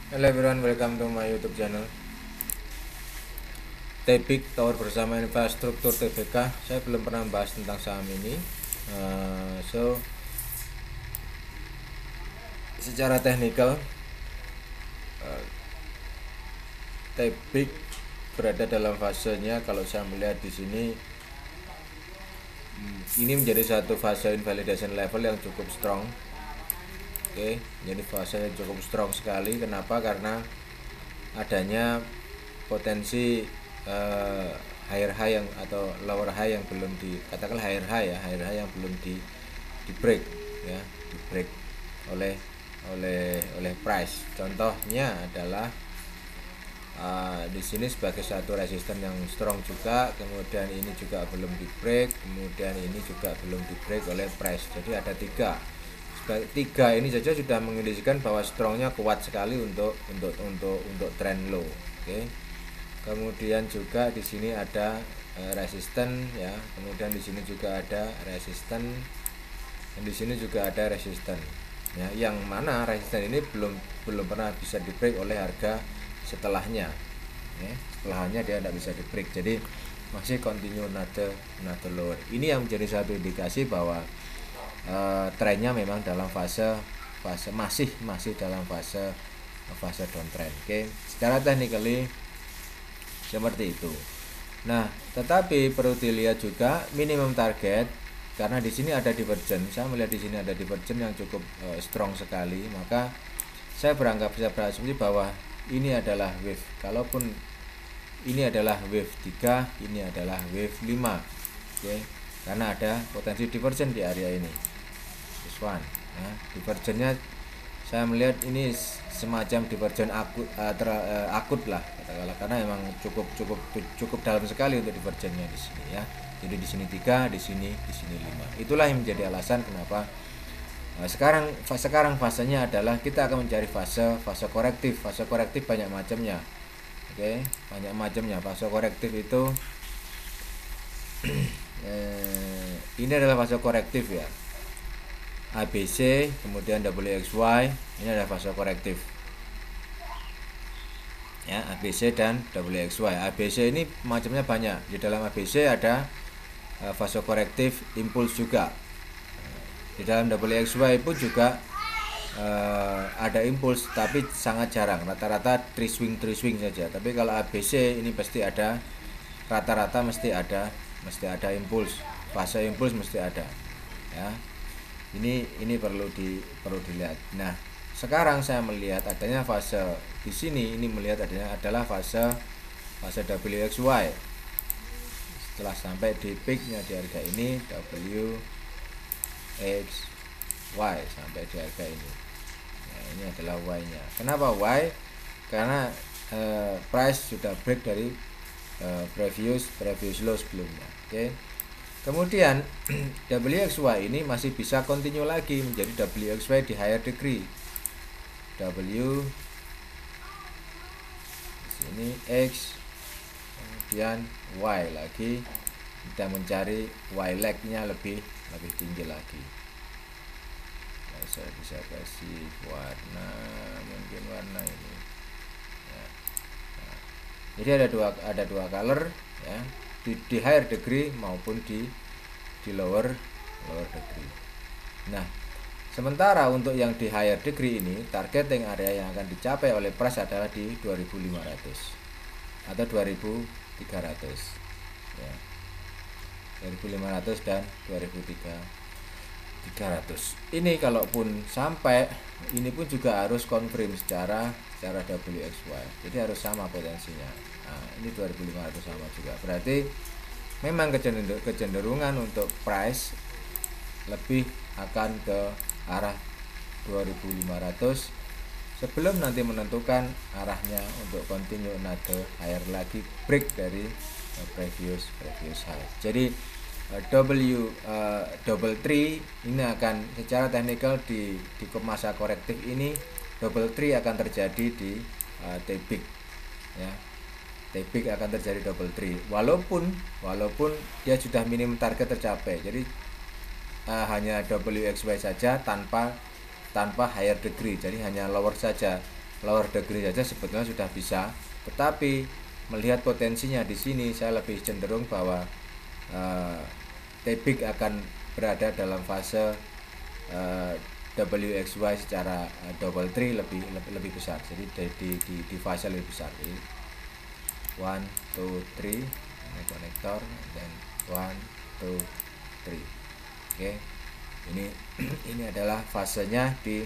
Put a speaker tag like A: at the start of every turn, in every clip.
A: Hello everyone, welcome to my YouTube channel. Tebik Tower bersama infrastruktur TBK. Saya belum pernah membahas tentang saham ini. Secara teknikal, Tebik berada dalam fasenya. Kalau saya melihat di sini, ini menjadi satu fase invalidation level yang cukup strong. Oke, jadi fase yang cukup strong sekali. Kenapa? Karena adanya potensi higher high yang atau lower high yang belum katakan higher high yang belum di break ya, di break oleh price. Contohnya adalah di sini sebagai satu resisten yang strong juga, kemudian ini juga belum di break, kemudian ini juga belum di break oleh price. Jadi ada tiga ini saja sudah mengindikasikan bahwa strongnya kuat sekali untuk trend low. Oke. Kemudian juga di sini ada resisten ya, kemudian di sini juga ada resisten, dan di sini juga ada resisten ya, yang mana resisten ini belum pernah bisa di break oleh harga setelahnya ya. Setelahnya dia tidak bisa di break, jadi masih continue another lower. Ini yang menjadi satu indikasi bahwa trennya memang dalam fase masih dalam fase downtrend. Oke, secara technically seperti itu. Nah, tetapi perlu dilihat juga minimum target, karena di sini ada divergence. Saya melihat di sini ada divergence yang cukup strong sekali, maka saya berasumsi bahwa ini adalah wave. Kalaupun ini adalah wave 3, ini adalah wave 5. Oke. Karena ada potensi divergence di area ini. This one. Ya, divergence-nya saya melihat ini semacam divergence akut lah katakanlah, karena memang cukup dalam sekali untuk divergennya di sini ya. Jadi di sini 3, di sini 5. Itulah yang menjadi alasan kenapa sekarang fasenya adalah kita akan mencari fase korektif. Fase korektif banyak macamnya. Oke, banyak macamnya fase korektif itu. Ini adalah fase korektif ya. ABC, kemudian WXY, ini adalah fase korektif ya, ABC dan WXY. ABC ini macamnya banyak. Di dalam ABC ada fase korektif impuls juga. Di dalam WXY pun juga ada impuls, tapi sangat jarang, rata-rata 3 swing saja. Tapi kalau ABC ini pasti ada, rata-rata mesti ada impuls, fase impuls mesti ada ya. Ini perlu dilihat. Nah, sekarang saya melihat adanya fase di sini, ini melihat adalah fase WXY. Setelah sampai di peaknya di harga ini, WXY sampai di harga ini. Nah, ini adalah Y-nya. Kenapa Y? Karena price sudah break dari previous low sebelumnya. Oke. Kemudian WXY ini masih bisa continue lagi menjadi WXY di higher degree. W di sini X, kemudian Y lagi, kita mencari Y leg-nya lebih tinggi lagi. Nah, saya bisa kasih warna, mungkin warna ini ya. Nah, jadi ada dua color ya, di higher degree maupun di lower degree. Nah, sementara untuk yang di higher degree ini, targeting area yang akan dicapai oleh price adalah di 2500 atau 2300 ya. 2500 dan 2300. Ini kalaupun sampai, ini pun juga harus confirm secara WXY. Jadi harus sama potensinya. Nah, ini 2500 sama juga. Berarti memang kecenderungan untuk price lebih akan ke arah 2500 sebelum nanti menentukan arahnya untuk continue another higher lagi, break dari previous high. Jadi double tree ini akan secara teknikal di masa korektif ini, double tree akan terjadi di Tbig ya. Tbig akan terjadi double tree walaupun dia sudah minimum target tercapai. Jadi hanya WXY saja tanpa higher degree, jadi hanya lower saja. lower degree saja sebetulnya sudah bisa, tetapi melihat potensinya di sini saya lebih cenderung bahwa T-peak akan berada dalam fase WXY secara double tree lebih besar, jadi di fase lebih besar. Jadi 1 2 3 ini konektor, dan 1 2 3. Oke, ini adalah fasenya di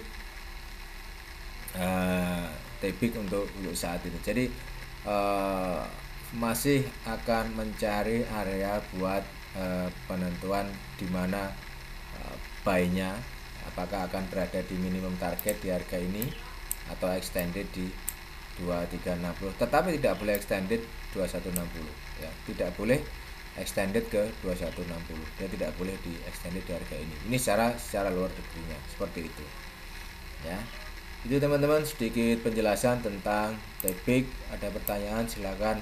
A: T-peak untuk saat ini. Jadi masih akan mencari area buat penentuan di mana buy-nya, apakah akan berada di minimum target di harga ini atau extended di 2360, tetapi tidak boleh extended 2160 ya, tidak boleh extended ke 2160, dan tidak boleh di extended di harga ini secara lower degree-nya seperti itu ya. Itu teman-teman sedikit penjelasan tentang T-peak. Ada pertanyaan silakan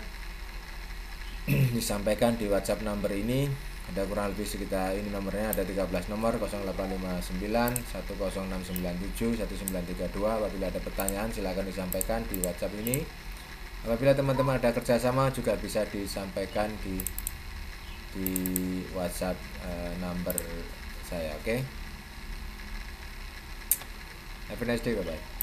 A: disampaikan di WhatsApp number ini. Ada kurang lebih sekitar, ini nomornya ada 13 nomor, 0859 10697 1932. Apabila ada pertanyaan silakan disampaikan di WhatsApp ini. Apabila teman-teman ada kerjasama juga bisa disampaikan di WhatsApp number saya. Oke, have a nice day, bye bye.